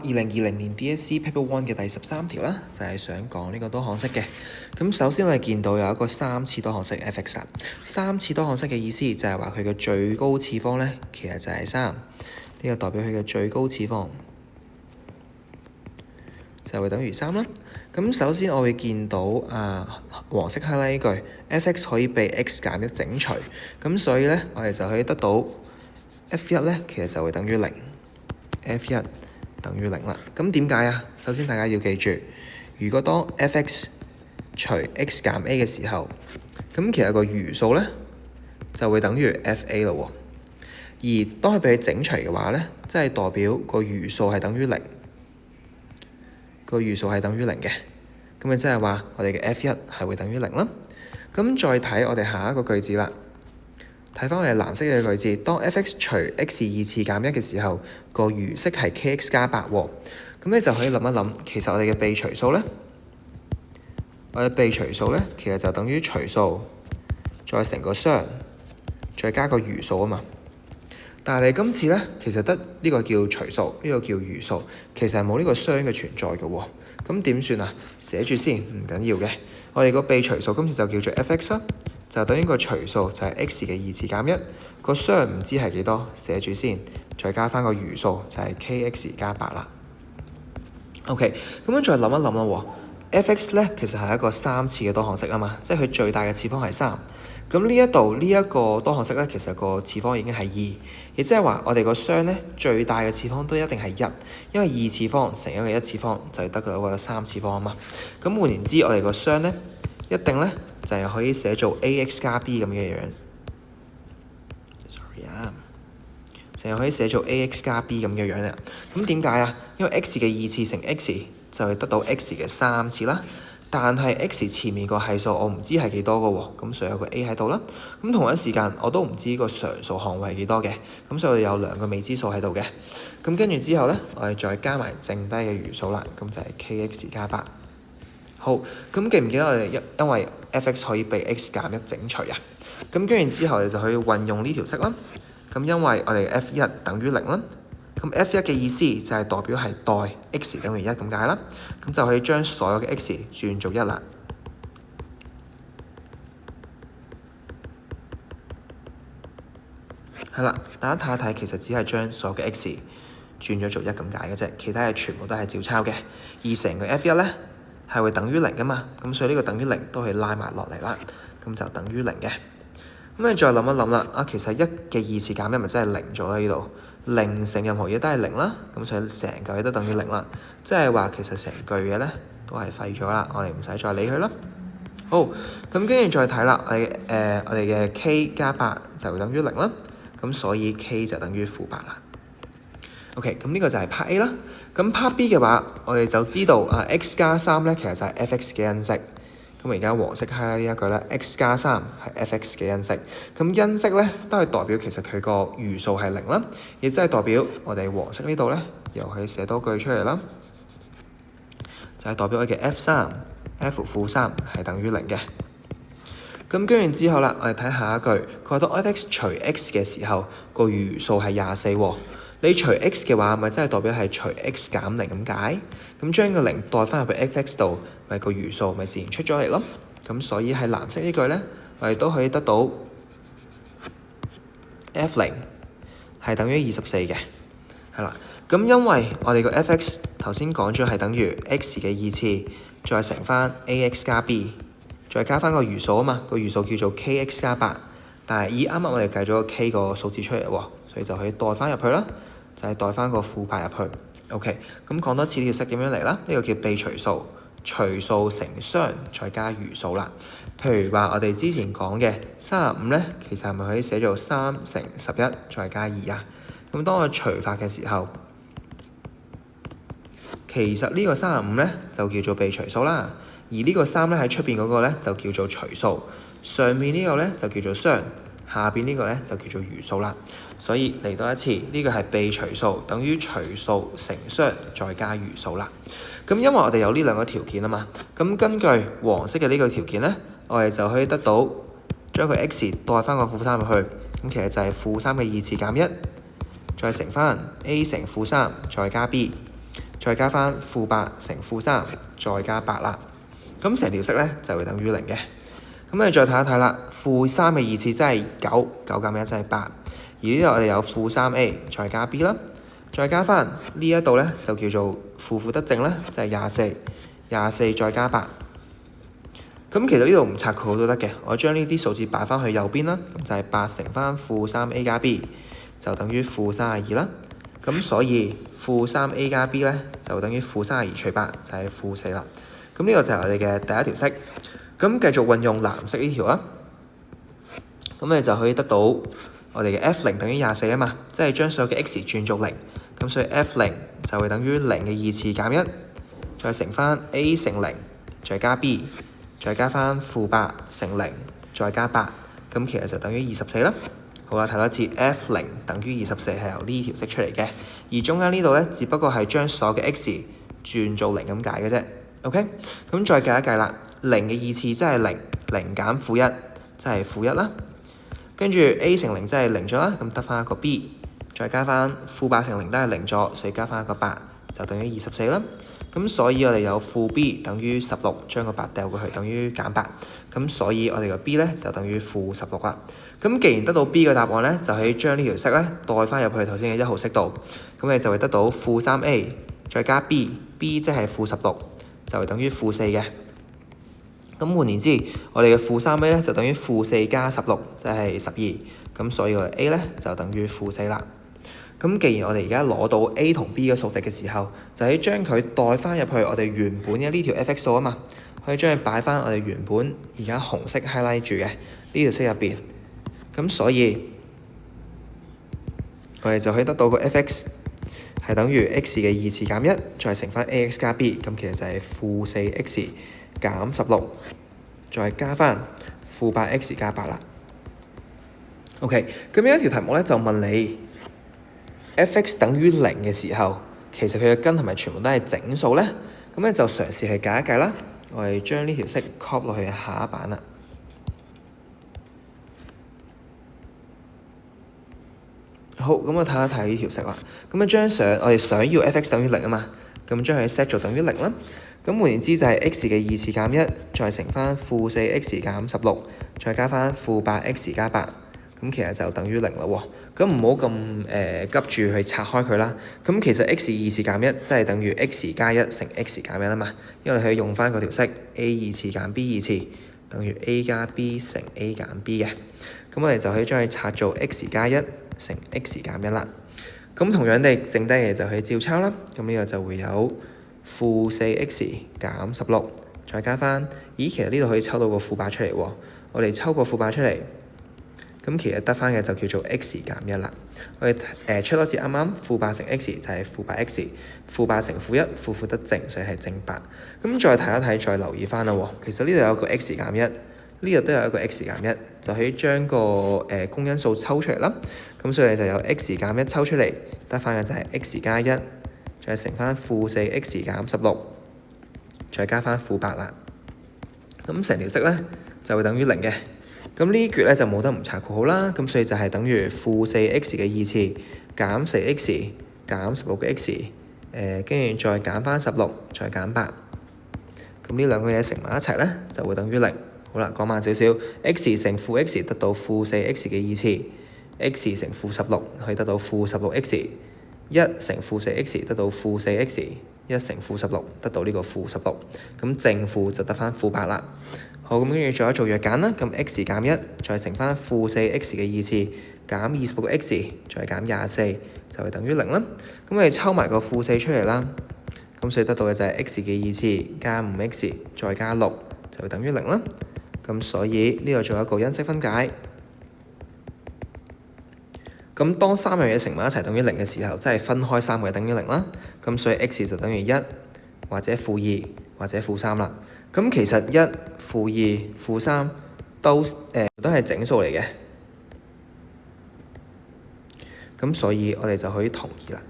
2020年 DSE Paper 1嘅第13條啦，就係想講呢個多項式嘅。咁首先我哋見到有一個三次多項式 f(x) 啦。三次多項式嘅意思就係話佢嘅最高次方咧，其實就係3。呢個代表佢嘅最高次方就會等於3啦。咁首先我會見到黃色 highlight 呢句 f(x) 可以被 x 減1整除，咁所以咧我哋就可以得到 f1 咧其實就會等於0，f1等於0啦。咁點解啊？首先大家要記住，如果當 f(x) 除 x 減 a 嘅時候，咁其實個餘數咧就會等於 f(a) 咯。而當佢被整除嘅話咧，即係代表個餘數係等於0，個餘數係等於0嘅。咁咪即係話我哋嘅 f1 係會等於0啦。咁再睇我哋下一個句子啦。睇翻我哋藍色嘅句子，當 f(x) 除 x 2次減1嘅時候，個餘式係 kx 加8喎。咁你就可以諗一諗，其實我哋嘅被除數咧，其實就等於除數再乘個雙，再加個餘數啊嘛。但係你今次咧，其實得呢個叫除數，呢個叫餘數，其實係冇呢個雙嘅存在嘅喎。咁點算啊？寫住先，唔緊要嘅。我哋個被除數今次就叫做 f(x) 啦。就等於個除數就係 x 嘅2次減1，個雙唔知係幾多，寫住先，再加翻個餘數就係 kx 加8啦。OK， 咁樣再諗一諗啦，f(x) 咧其實係一個三次嘅多項式啊嘛，即係佢最大嘅次方係3。咁呢一度呢一個多項式咧，其實個次方已經係2，亦即係話我哋個雙咧最大嘅次方都一定係1，因為2次方乘一個1次方就係得到個3次方啊嘛。咁換言之，我哋個雙咧一定咧就係可以寫做 ax 加 b 咁嘅樣。成日可以寫做 ax 加 b 咁嘅樣啦。咁點解啊？因為 x 嘅2次乘 x 就係得到 x 嘅3次啦。但係 x 前面個係數我唔知係幾多嘅喎，咁所以有個 a 喺度啦。咁同一時間我都唔知個常數項位係幾多嘅，咁所以有2個未知數喺度嘅。咁跟住之後咧，我哋再加埋剩低嘅餘數啦，咁就係 kx 加8。好，咁記唔記得我哋因為 f(x) 可以被 x 減1整除啊？咁跟住之後我哋就可以運用呢條式啦。咁因為我哋 f1 等於0啦，咁 f1 嘅意思就係代表係代 x 等於1咁解啦。咁就可以將所有嘅 x 轉做1啦。係啦，大家睇一睇，其實只係將所有嘅 x 轉咗做1咁解嘅啫，其他嘢全部都係照抄嘅。而成個 f1 咧係會等於0噶嘛，咁所以呢個等於0都可以拉埋落嚟啦，咁就等於0嘅。咁你再諗一諗啦，其實1嘅2次減1咪真係0咗啦，呢度0乘任何嘢都係0啦，咁所以成嚿嘢都等於0啦，即係話其實成句嘢咧都係廢咗啦，我哋唔使再理佢啦。好，咁跟住再睇啦，我哋嘅 k 加8就會等於0啦，咁所以 k 就等於-8啦。OK， 咁呢個就係 part A 啦。咁 part B 嘅話，我哋就知道x 加3咧其實就係 f(x) 嘅因式。咁而家黃色係呢一句咧 x 加3係 f(x) 嘅因式。咁因式咧都係代表其實佢個餘數係0啦，亦即係代表我哋黃色呢度咧又可以寫多句出嚟啦，就係代表我嘅 f(3) 係等於0嘅。咁跟住之後啦，我哋睇下一句，佢話當 f(x) 除 x 嘅時候，個餘數係24喎。你除 x 嘅話，咪真係代表係除 x 減0咁解？咁將個0代翻入去 f(x) 度，咪個餘數咪自然出咗嚟咯。咁所以喺藍色呢句咧，我哋都可以得到 f0 係等於24嘅，係啦。咁因為我哋個 f(x) 頭先講咗係等於 x 嘅2次，再乘翻 ax 加 b， 再加翻個餘數啊嘛，個餘數叫做 kx 加8。但係啱啱我哋計咗個 k 個數字出嚟喎，所以就可以代翻入去啦。就係代翻個-8入去。OK， 咁講多次呢條式點樣嚟啦？呢個叫被除數，除數乘雙再加餘數啦。譬如話我哋之前講嘅35咧，其實係咪可以寫做3乘11再加2啊？咁當我除法嘅時候，其實呢個35咧就叫做被除數啦，而呢個3咧喺出邊嗰個咧就叫做除數，上面呢個咧就叫做雙，下邊呢個咧就叫做餘數啦。所以嚟多一次，呢個係被除數等於除數乘雙再加餘數啦。咁因為我哋有呢2個條件啊嘛，咁根據黃色嘅呢個條件咧，我哋就可以得到將個 x 代翻個-3入去，咁其實就係-3嘅2次減1，再乘翻 a 乘-3再加 b，再加翻-8乘-3，再加8啦。咁成條式咧就會等於0嘅。咁我哋再睇一睇啦，-3嘅二次即係9，9減1即係8。而呢度我哋有-3a 再加 b 啦，再加翻呢一度咧就叫做負得正啦，即係24再加8。咁其實呢度唔拆括號都得嘅，我將呢啲數字擺翻去右邊啦，咁就係8乘翻-3a 加 b 就等於-32啦。咁所以-3a 加 b 咧就等於-32除8就係-4啦。咁呢個就係我哋嘅第一條式。咁繼續運用藍色呢條啦，咁你就可以得到我哋嘅 f0 等於24啊嘛，即係將所有嘅 x 轉做0。咁所以 f0 就會等於0嘅二次減1，再乘翻 a 乘0，再加 b，再加翻-8乘0，再加8，咁其實就等於24啦。好啦，睇多一次 f0 等於24係由呢條式出嚟嘅，而中間呢度咧，只不過係將所有嘅 x 轉做0咁解嘅啫。OK， 咁再計一計啦，0嘅二次即係0，0減-1即係-1啦。跟住 a 乘0即係0咗啦，咁得翻一個 b， 再加翻-8乘0都係0咗，所以加翻一個8就等於24啦。咁所以我哋有-b等於16，將個8掉過去等於減8，咁所以我哋個 b 咧就等於-16啦。咁既然得到 b 嘅答案咧，就可以將呢條式咧代翻入去頭先嘅1號式度，咁你就會得到-3a 再加 b，b 即係-16，就會等於-4嘅。咁換言之，我哋嘅-3a 咧就等於-4加16，即係12，咁所以我哋 a 咧就等於-4啦。咁既然我哋而家攞到 a 同 b 嘅數值嘅時候，就可以將佢代翻入去我哋原本嘅呢條 f(x) 數啊嘛，可以將佢擺翻我哋原本而家紅色 highlight 住嘅呢條式入邊。咁所以我哋就可以得到個 f(x) 係等於 x 嘅二次減1，再乘翻 ax 加 b， 咁其實就係-4x 減16，再加翻-8x 加8啦。OK， 咁有一條題目咧就問你 f(x) 等於0嘅時候，其實佢嘅根係咪全部都係整數咧？咁咧就嘗試去計一計啦。我哋將呢條式 copy 落去下一版啦。好，咁我睇一睇呢條式啦。咁我哋想要 f(x) 等於0啊嘛，咁將佢 set 做等於0啦。咁換言之就係 x 嘅二次減1，再乘翻-4x 減16，再加翻-8x 加8，咁其實就等於0啦喎。咁唔好咁急住去拆開佢啦。咁其實 x 二次減1即係等於 x 加1乘 x 減1啊嘛，因為你可以用翻嗰條式 a 二次減 b 二次等於 a 加 b 乘 a 減 b 嘅。咁我哋就可以將佢拆做 x 加1乘 x 減1啦。咁同樣地，剩低嘅就可以照抄啦。咁呢個就會有-4x 減16，再加翻，咦，其實呢度可以抽到個-8出嚟喎。我哋抽個-8出嚟，咁其實得翻嘅就叫做 x 減1啦。我哋出多次啱啱-8乘 x 就係-8x， -8乘-1，負得正，所以係正8。咁再睇一睇，再留意翻啦喎。其實呢度有個 x 減1，呢度都有一個 x 減1，就可以將個公因數抽出嚟啦。咁所以你就有 x 減1抽出嚟，得翻嘅就係 x 加1，再乘翻-4x 減16，再加翻-8啦。咁成條式咧就會等於0嘅。咁呢橛咧就冇得唔拆括號啦。咁所以就係等於-4x 嘅二次減4x 減16嘅 x，跟住再減翻16，再減8。咁呢兩個嘢乘埋一齊咧就會等於0。好啦，講慢少少 ，x 乘-x 得到-4x 嘅二次 ，x 乘-16可以得到-16x， 1乘-4x 得到-4x， 1乘-16得到呢個-16，咁正負就得翻-8啦。好，咁跟住做一做弱簡啦，咁 x 減1再乘翻-4x 嘅二次減26個 x， 再減24就係等於0啦。咁我哋抽埋個-4出嚟啦，咁所以得到嘅就係 x 嘅二次加5x 再加6就會等於0啦。咁所以呢度做一個因式分解。咁當三樣嘢乘埋一齊等於0嘅時候，即係分開三個嘢等於0啦。咁所以 x 就等於1或者-2或者-3啦。咁其實1、-2、-3都係整數嚟嘅。咁所以我哋就可以同意啦。